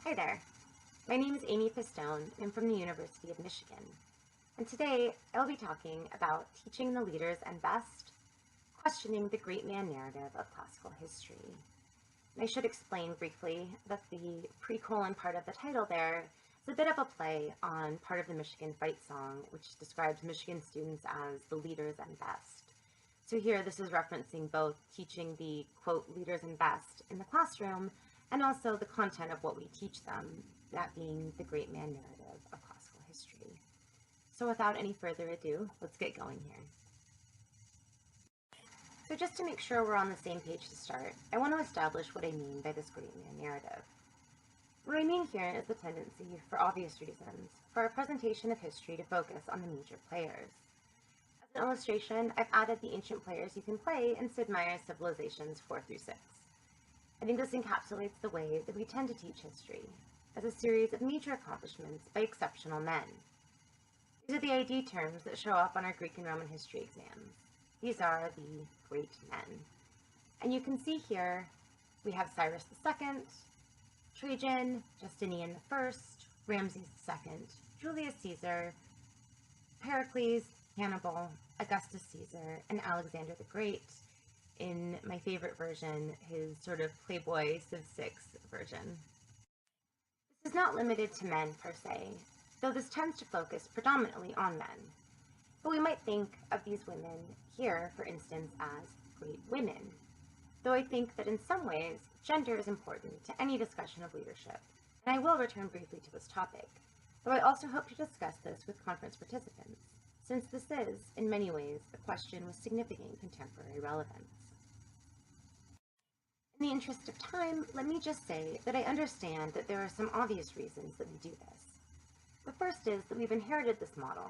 Hi there. My name is Amy Pistone. I'm from the University of Michigan. And today I'll be talking about teaching the leaders and best, questioning the great man narrative of classical history. And I should explain briefly that the pre-colon part of the title there is a bit of a play on part of the Michigan Fight Song, which describes Michigan students as the leaders and best. So here this is referencing both teaching the, quote, leaders and best in the classroom and also the content of what we teach them, that being the great man narrative of classical history. So without any further ado, let's get going here. So just to make sure we're on the same page to start, I want to establish what I mean by this great man narrative. What I mean here is the tendency, for obvious reasons, for our presentation of history to focus on the major players. As an illustration, I've added the ancient players you can play in Sid Meier's Civilizations 4 through 6. I think this encapsulates the way that we tend to teach history, as a series of major accomplishments by exceptional men. These are the ID terms that show up on our Greek and Roman history exams. These are the great men. And you can see here we have Cyrus II, Trajan, Justinian I, Ramses II, Julius Caesar, Pericles, Hannibal, Augustus Caesar, and Alexander the Great. In my favorite version, his sort of Playboy Civ 6 version. This is not limited to men per se, though this tends to focus predominantly on men. But we might think of these women here, for instance, as great women, though I think that in some ways, gender is important to any discussion of leadership, and I will return briefly to this topic, though I also hope to discuss this with conference participants, since this is, in many ways, a question with significant contemporary relevance. In the interest of time, let me just say that I understand that there are some obvious reasons that we do this. The first is that we've inherited this model.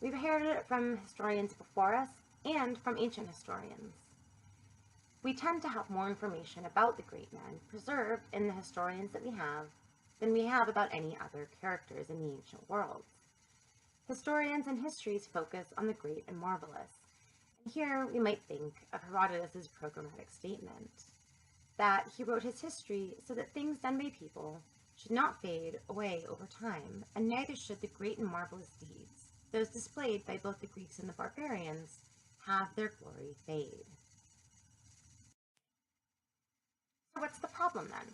We've inherited it from historians before us and from ancient historians. We tend to have more information about the great men preserved in the historians that we have than we have about any other characters in the ancient world. Historians and histories focus on the great and marvelous. And here we might think of Herodotus' programmatic statement, that he wrote his history so that things done by people should not fade away over time, and neither should the great and marvelous deeds, those displayed by both the Greeks and the barbarians, have their glory fade. So what's the problem then?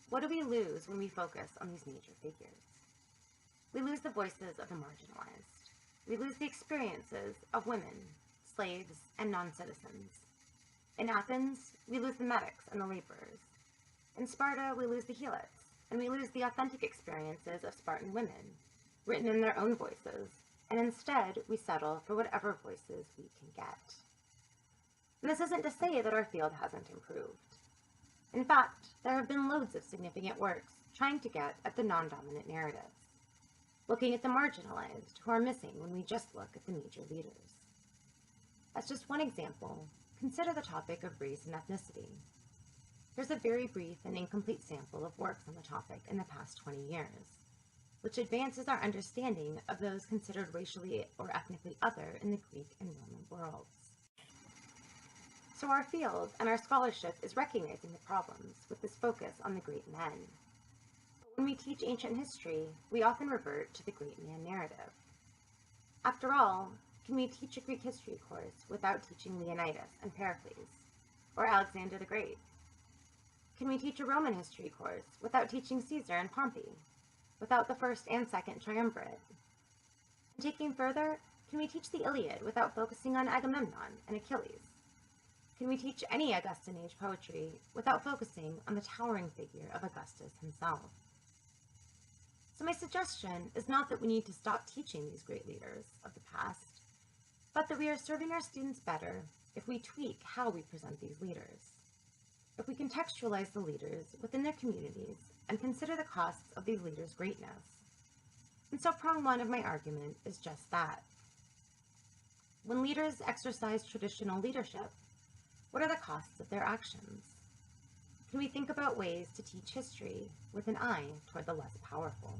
What do we lose when we focus on these major figures? We lose the voices of the marginalized. We lose the experiences of women, slaves, and non-citizens. In Athens, we lose the medics and the laborers. In Sparta, we lose the helots, and we lose the authentic experiences of Spartan women, written in their own voices, and instead we settle for whatever voices we can get. And this isn't to say that our field hasn't improved. In fact, there have been loads of significant works trying to get at the non-dominant narratives, looking at the marginalized who are missing when we just look at the major leaders. As just one example, consider the topic of race and ethnicity. Here's a very brief and incomplete sample of works on the topic in the past 20 years, which advances our understanding of those considered racially or ethnically other in the Greek and Roman worlds. So our field and our scholarship is recognizing the problems with this focus on the great men. But when we teach ancient history, we often revert to the great man narrative. After all, can we teach a Greek history course without teaching Leonidas and Pericles, or Alexander the Great? Can we teach a Roman history course without teaching Caesar and Pompey, without the first and second triumvirate? And taking further, can we teach the Iliad without focusing on Agamemnon and Achilles? Can we teach any Augustan age poetry without focusing on the towering figure of Augustus himself? So my suggestion is not that we need to stop teaching these great leaders of the past, but that we are serving our students better if we tweak how we present these leaders. If we contextualize the leaders within their communities and consider the costs of these leaders' greatness. And so prong one of my argument is just that. When leaders exercise traditional leadership, what are the costs of their actions? Can we think about ways to teach history with an eye toward the less powerful?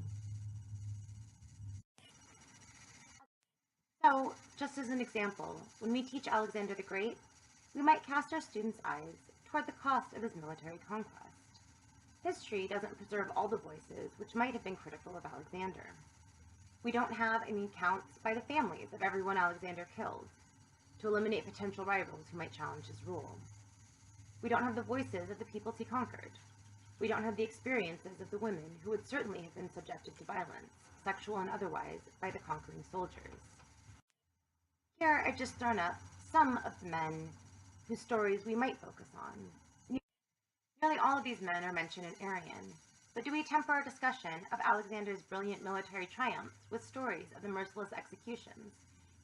So, just as an example, when we teach Alexander the Great, we might cast our students' eyes toward the cost of his military conquest. History doesn't preserve all the voices which might have been critical of Alexander. We don't have any accounts by the families of everyone Alexander killed, to eliminate potential rivals who might challenge his rule. We don't have the voices of the peoples he conquered. We don't have the experiences of the women who would certainly have been subjected to violence, sexual and otherwise, by the conquering soldiers. Here I've just thrown up some of the men whose stories we might focus on. Nearly all of these men are mentioned in Arrian, but do we temper our discussion of Alexander's brilliant military triumphs with stories of the merciless executions,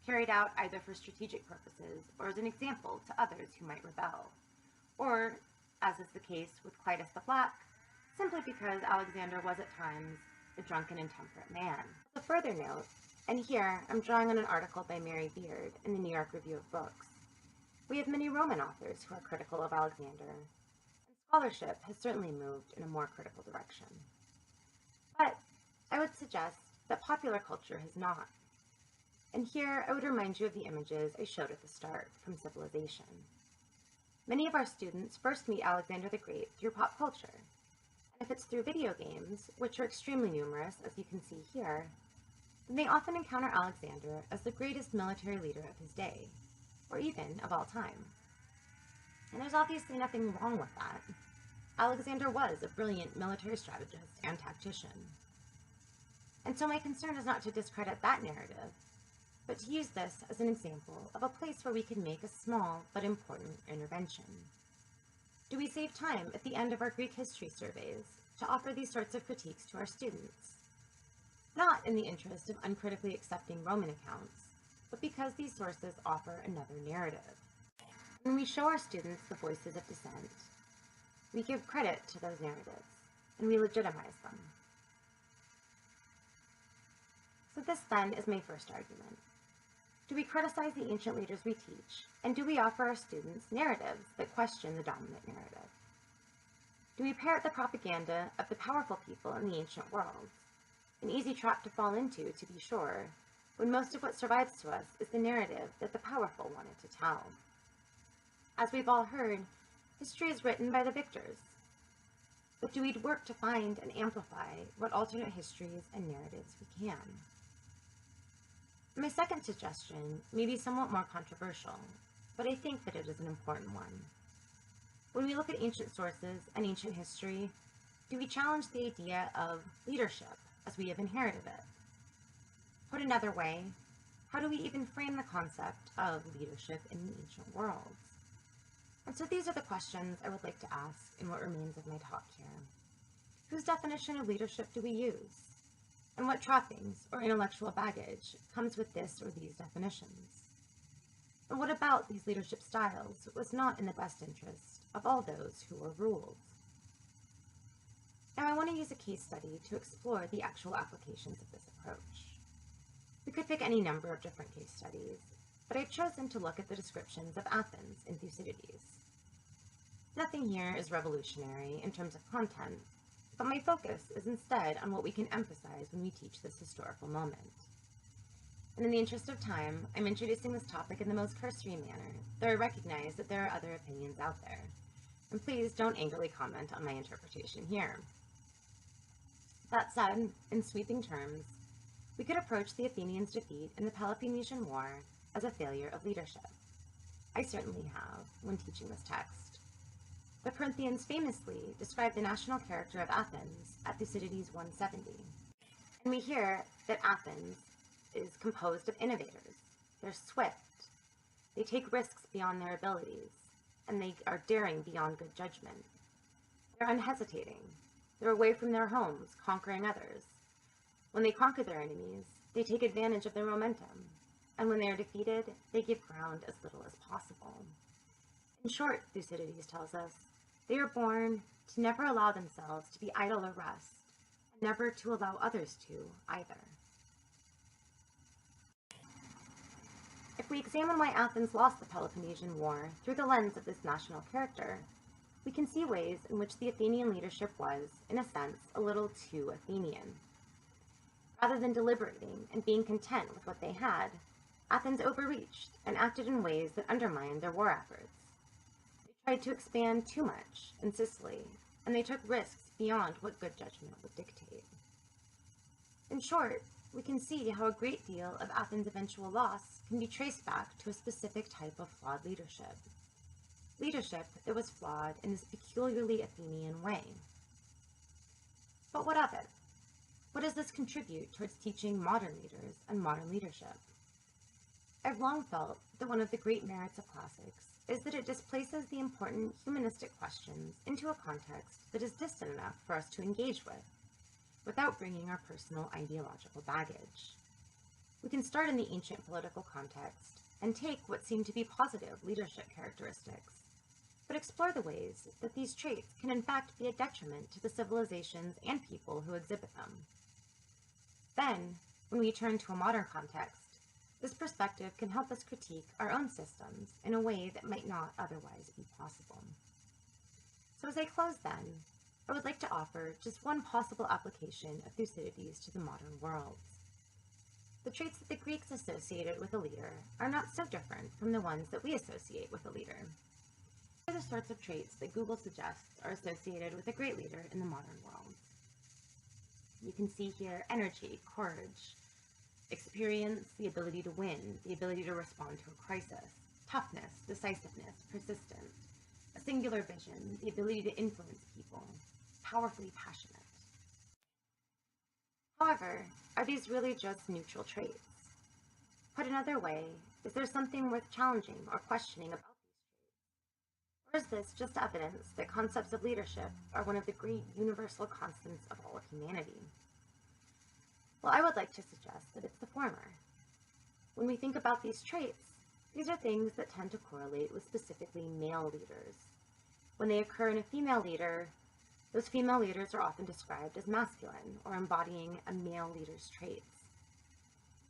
carried out either for strategic purposes or as an example to others who might rebel? Or, as is the case with Clitus the Black, simply because Alexander was at times a drunken and intemperate man. As a further note, and here I'm drawing on an article by Mary Beard in the New York Review of Books, we have many Roman authors who are critical of Alexander, and scholarship has certainly moved in a more critical direction. But I would suggest that popular culture has not. And here I would remind you of the images I showed at the start from Civilization. Many of our students first meet Alexander the Great through pop culture, and if it's through video games, which are extremely numerous as you can see here, then they often encounter Alexander as the greatest military leader of his day, or even of all time. And there's obviously nothing wrong with that. Alexander was a brilliant military strategist and tactician. And so my concern is not to discredit that narrative, but to use this as an example of a place where we can make a small but important intervention. Do we save time at the end of our Greek history surveys to offer these sorts of critiques to our students? Not in the interest of uncritically accepting Roman accounts, but because these sources offer another narrative. When we show our students the voices of dissent, we give credit to those narratives, and we legitimize them. So this then is my first argument. Do we criticize the ancient leaders we teach, and do we offer our students narratives that question the dominant narrative? Do we parrot the propaganda of the powerful people in the ancient world? An easy trap to fall into, to be sure, when most of what survives to us is the narrative that the powerful wanted to tell. As we've all heard, history is written by the victors. But do we work to find and amplify what alternate histories and narratives we can? My second suggestion may be somewhat more controversial, but I think that it is an important one. When we look at ancient sources and ancient history, do we challenge the idea of leadership as we have inherited it? Put another way, how do we even frame the concept of leadership in the ancient world? And so these are the questions I would like to ask in what remains of my talk here. Whose definition of leadership do we use? And what trappings or intellectual baggage comes with this or these definitions? And what about these leadership styles was not in the best interest of all those who were ruled? Now I want to use a case study to explore the actual applications of this approach. We could pick any number of different case studies, but I've chosen to look at the descriptions of Athens in Thucydides. Nothing here is revolutionary in terms of content, but my focus is instead on what we can emphasize when we teach this historical moment. And in the interest of time, I'm introducing this topic in the most cursory manner, though I recognize that there are other opinions out there. And please don't angrily comment on my interpretation here. That said, in sweeping terms, we could approach the Athenians' defeat in the Peloponnesian War as a failure of leadership. I certainly have when teaching this text. The Corinthians famously describe the national character of Athens at Thucydides 170. And we hear that Athens is composed of innovators. They're swift. They take risks beyond their abilities, and they are daring beyond good judgment. They're unhesitating. They're away from their homes, conquering others. When they conquer their enemies, they take advantage of their momentum, and when they are defeated, they give ground as little as possible. In short, Thucydides tells us, they are born to never allow themselves to be idle or rest, and never to allow others to either. If we examine why Athens lost the Peloponnesian War through the lens of this national character, we can see ways in which the Athenian leadership was, in a sense, a little too Athenian. Rather than deliberating and being content with what they had, Athens overreached and acted in ways that undermined their war efforts. They tried to expand too much in Sicily, and they took risks beyond what good judgment would dictate. In short, we can see how a great deal of Athens' eventual loss can be traced back to a specific type of flawed leadership. Leadership that was flawed in this peculiarly Athenian way. But what of it? What does this contribute towards teaching modern leaders and modern leadership? I've long felt that one of the great merits of classics is that it displaces the important humanistic questions into a context that is distant enough for us to engage with, without bringing our personal ideological baggage. We can start in the ancient political context and take what seem to be positive leadership characteristics, but explore the ways that these traits can in fact be a detriment to the civilizations and people who exhibit them. Then, when we turn to a modern context, this perspective can help us critique our own systems in a way that might not otherwise be possible. So as I close then, I would like to offer just one possible application of Thucydides to the modern world. The traits that the Greeks associated with a leader are not so different from the ones that we associate with a leader. These are the sorts of traits that Google suggests are associated with a great leader in the modern world. You can see here energy, courage, experience, the ability to win, the ability to respond to a crisis, toughness, decisiveness, persistence, a singular vision, the ability to influence people, powerfully passionate. However, are these really just neutral traits? Put another way, is there something worth challenging or questioning about these traits? Or is this just evidence that concepts of leadership are one of the great universal constants of all humanity? Well, I would like to suggest that it's the former. When we think about these traits, these are things that tend to correlate with specifically male leaders. When they occur in a female leader, those female leaders are often described as masculine or embodying a male leader's traits.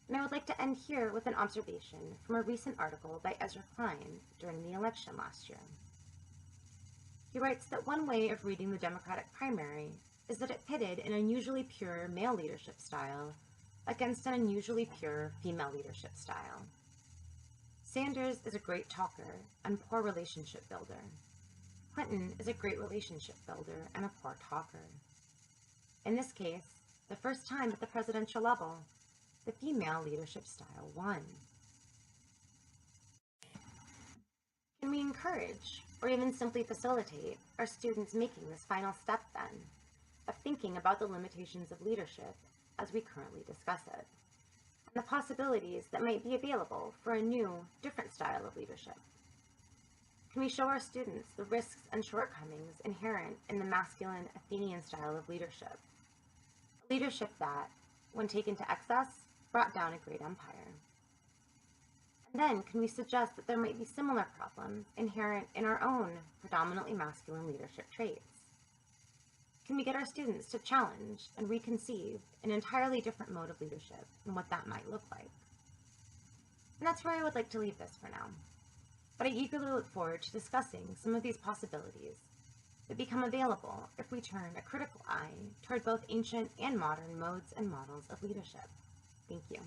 And I would like to end here with an observation from a recent article by Ezra Klein during the election last year. He writes that one way of reading the Democratic primary is that it pitted an unusually pure male leadership style against an unusually pure female leadership style. Sanders is a great talker and poor relationship builder. Clinton is a great relationship builder and a poor talker. In this case, the first time at the presidential level, the female leadership style won. Can we encourage, or even simply facilitate, our students making this final step then, of thinking about the limitations of leadership as we currently discuss it, and the possibilities that might be available for a new, different style of leadership? Can we show our students the risks and shortcomings inherent in the masculine Athenian style of leadership? A leadership that, when taken to excess, brought down a great empire. And then, can we suggest that there might be similar problems inherent in our own predominantly masculine leadership traits? Can we get our students to challenge and reconceive an entirely different mode of leadership and what that might look like? And that's where I would like to leave this for now. But I eagerly look forward to discussing some of these possibilities that become available if we turn a critical eye toward both ancient and modern modes and models of leadership. Thank you.